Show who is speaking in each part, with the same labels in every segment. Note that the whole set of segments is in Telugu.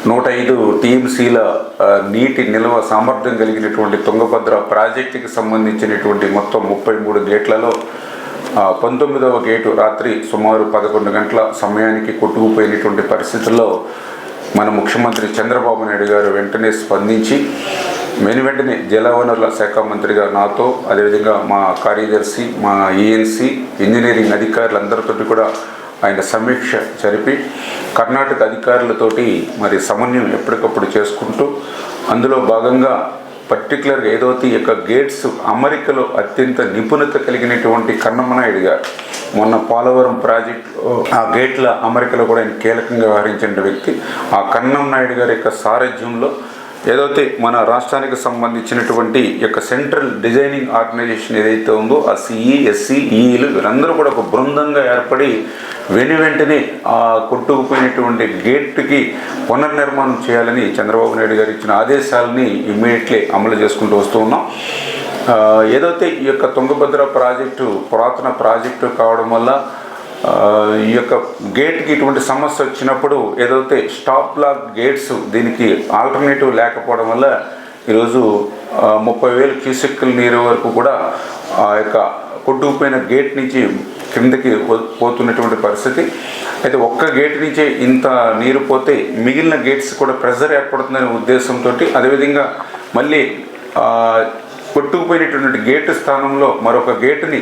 Speaker 1: 105 టీఎంసీల నీటి నిల్వ సామర్థ్యం కలిగినటువంటి తుంగభద్ర ప్రాజెక్టుకి సంబంధించినటువంటి మొత్తం 33 గేట్లలో 19వ గేటు రాత్రి సుమారు 11 గంటల సమయానికి కొట్టుకుపోయినటువంటి పరిస్థితుల్లో మన ముఖ్యమంత్రి చంద్రబాబు నాయుడు గారు వెంటనే స్పందించి వెంటనే జలవనరుల శాఖ మంత్రిగా నాతో, అదేవిధంగా మా కార్యదర్శి, మా ఈఎన్సీ ఇంజనీరింగ్ అధికారులందరితో కూడా ఆయన సమీక్ష జరిపి కర్ణాటక అధికారులతోటి మరి సమన్వయం ఎప్పటికప్పుడు చేసుకుంటూ అందులో భాగంగా పర్టికులర్గా ఏదైతే యొక్క గేట్స్ అమరికలో అత్యంత నిపుణత కలిగినటువంటి కన్నమనాయుడు గారు మొన్న పోలవరం ప్రాజెక్ట్ ఆ గేట్ల అమరికలో కూడా ఆయన కీలకంగా వ్యవహరించిన వ్యక్తి. ఆ కన్నమనాయుడు గారి యొక్క సారథ్యంలో ఏదైతే మన రాష్ట్రానికి సంబంధించినటువంటి యొక్క సెంట్రల్ డిజైనింగ్ ఆర్గనైజేషన్ ఏదైతే ఉందో ఆ సిఈ, ఎస్సీ, ఈఈలు వీరందరూ కూడా ఒక బృందంగా ఏర్పడి వెంటనే ఆ కొట్టుకుపోయినటువంటి గేట్కి పునర్నిర్మాణం చేయాలని చంద్రబాబు నాయుడు గారు ఇచ్చిన ఆదేశాలని ఇమ్మీడియట్లీ అమలు చేసుకుంటూ వస్తూ ఉన్నాం. ఏదైతే ఈ యొక్క తుంగభద్ర ప్రాజెక్టు పురాతన ప్రాజెక్టు కావడం వల్ల ఈ యొక్క గేట్కి ఇటువంటి సమస్య వచ్చినప్పుడు ఏదైతే స్టాప్ లాక్ గేట్స్ దీనికి ఆల్టర్నేటివ్ లేకపోవడం వల్ల ఈరోజు 30,000 క్యూసెక్కుల నీరు వరకు కూడా ఆ యొక్క కొట్టుకుపోయిన గేట్ నుంచి క్రిందకి పోతున్నటువంటి పరిస్థితి. అయితే ఒక్క గేట్ నుంచే ఇంత నీరు పోతే మిగిలిన గేట్స్ కూడా ప్రెజర్ ఏర్పడుతుందనే ఉద్దేశంతో, అదేవిధంగా మళ్ళీ కొట్టుకుపోయినటువంటి గేటు స్థానంలో మరొక గేటుని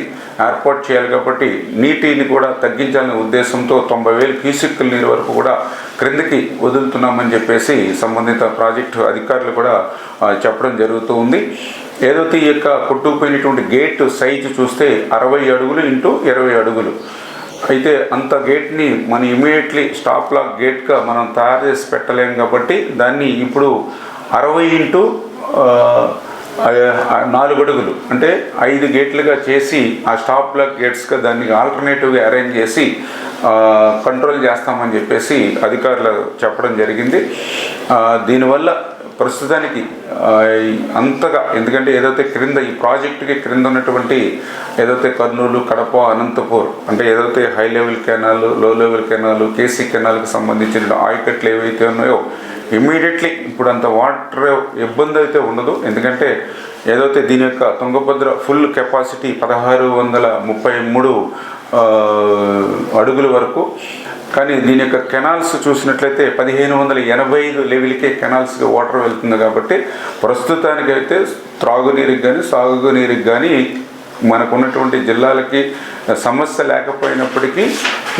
Speaker 1: ఏర్పాటు చేయాలి కాబట్టి నీటిని కూడా తగ్గించాలనే ఉద్దేశంతో 90,000 క్యూసెక్కుల నీరు వరకు కూడా క్రిందకి వదులుతున్నామని చెప్పేసి సంబంధిత ప్రాజెక్టు అధికారులు కూడా చెప్పడం జరుగుతూ ఉంది. ఏదైతే ఈ యొక్క కొట్టుకుపోయినటువంటి గేటు సైజు చూస్తే 60 అడుగులు ఇంటూ 20 అడుగులు. అయితే అంత గేట్ని మనం ఇమీడియట్లీ స్టాప్ లాక్ గేట్గా మనం తయారు చేసి పెట్టలేము కాబట్టి దాన్ని ఇప్పుడు 60 ఇంటూ 4 అడుగులు అంటే 5 గేట్లుగా చేసి ఆ స్టాప్ లాక్ గేట్స్గా దాన్ని ఆల్టర్నేటివ్గా అరేంజ్ చేసి కంట్రోల్ చేస్తామని చెప్పేసి అధికారులు చెప్పడం జరిగింది. దీనివల్ల ప్రస్తుతానికి అంతగా, ఎందుకంటే ఏదైతే క్రింద ఈ ప్రాజెక్టుకి క్రింద ఉన్నటువంటి ఏదైతే కర్నూలు, కడప, అనంతపూర్ అంటే ఏదైతే హై లెవెల్ కెనాలు, లో లెవెల్ కెనాలు, కేసీ కెనాల్కి సంబంధించిన ఆయకట్లు ఏవైతే ఉన్నాయో ఇమ్మీడియట్లీ ఇప్పుడు అంత వాటర్ ఇబ్బంది అయితే ఉండదు. ఎందుకంటే ఏదైతే దీని యొక్క తుంగభద్ర ఫుల్ కెపాసిటీ 1633 అడుగుల వరకు, కానీ దీని యొక్క కెనాల్స్ చూసినట్లయితే 1585 లెవెల్కే కెనాల్స్కి వాటర్ వెళ్తుంది కాబట్టి ప్రస్తుతానికైతే త్రాగునీరుకి కానీ సాగునీరుకి కానీ మనకున్నటువంటి జిల్లాలకి సమస్య లేకపోయినప్పటికీ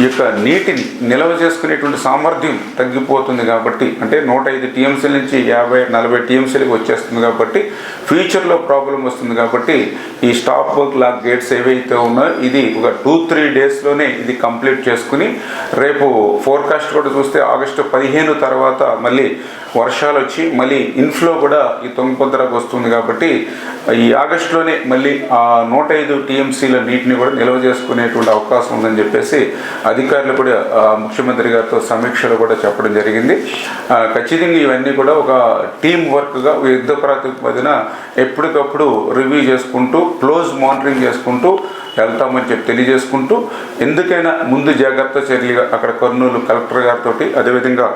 Speaker 1: ఈ యొక్క నీటిని నిల్వ చేసుకునేటువంటి సామర్థ్యం తగ్గిపోతుంది కాబట్టి, అంటే 105 టీఎంసీల నుంచి 50-40 టీఎంసీలకు వచ్చేస్తుంది కాబట్టి ఫ్యూచర్లో ప్రాబ్లం వస్తుంది కాబట్టి ఈ స్టాప్ లాక్ గేట్స్ ఏవైతే ఉన్నాయో ఇది ఒక 2-3 డేస్లోనే ఇది కంప్లీట్ చేసుకుని రేపు ఫోర్కాస్ట్ కూడా చూస్తే ఆగస్టు 15 తర్వాత మళ్ళీ వర్షాలు వచ్చి మళ్ళీ ఇన్ఫ్లో కూడా ఈ తుంగభద్రకు వస్తుంది కాబట్టి ఈ ఆగస్టులోనే మళ్ళీ ఆ 105 టీఎంసీల నీటిని కూడా నిల్వ చేసుకునేటువంటి అవకాశం ఉందని చెప్పేసి అధికారులు కూడా ముఖ్యమంత్రి గారితో సమీక్షలో కూడా చెప్పడం జరిగింది. ఖచ్చితంగా ఇవన్నీ కూడా ఒక టీం వర్క్గా యుద్ధ ప్రాతిపదికన ఎప్పటికప్పుడు రివ్యూ చేసుకుంటూ క్లోజ్ మానిటరింగ్ చేసుకుంటూ వెళ్తామని చెప్పి తెలియజేసుకుంటూ, ఎందుకైనా ముందు జాగ్రత్త చర్యలుగా అక్కడ కర్నూలు కలెక్టర్ గారితో, అదేవిధంగా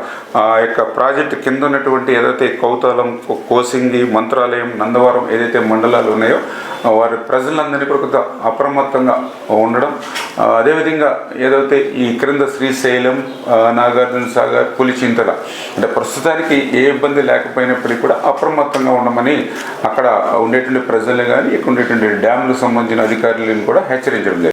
Speaker 1: ఆ యొక్క ప్రాజెక్టు కింద ఉన్నటువంటి ఏదైతే కౌతాలం, కోసింగి, మంత్రాలయం, నందవరం ఏదైతే మండలాలు ఉన్నాయో వారి ప్రజలందరినీ కూడా కొంత అప్రమత్తంగా ఉండడం, అదేవిధంగా ఏదైతే ఈ క్రింద శ్రీశైలం, నాగార్జున సాగర్, పులిచింతల అంటే ప్రస్తుతానికి ఏ ఇబ్బంది లేకపోయినప్పటికీ కూడా అప్రమత్తంగా ఉండమని అక్కడ ఉండేటువంటి ప్రజలు కానీ ఇక్కడ ఉండేటువంటి డ్యాములకు సంబంధించిన అధికారులను కూడా హెచ్చరించడం లేదు.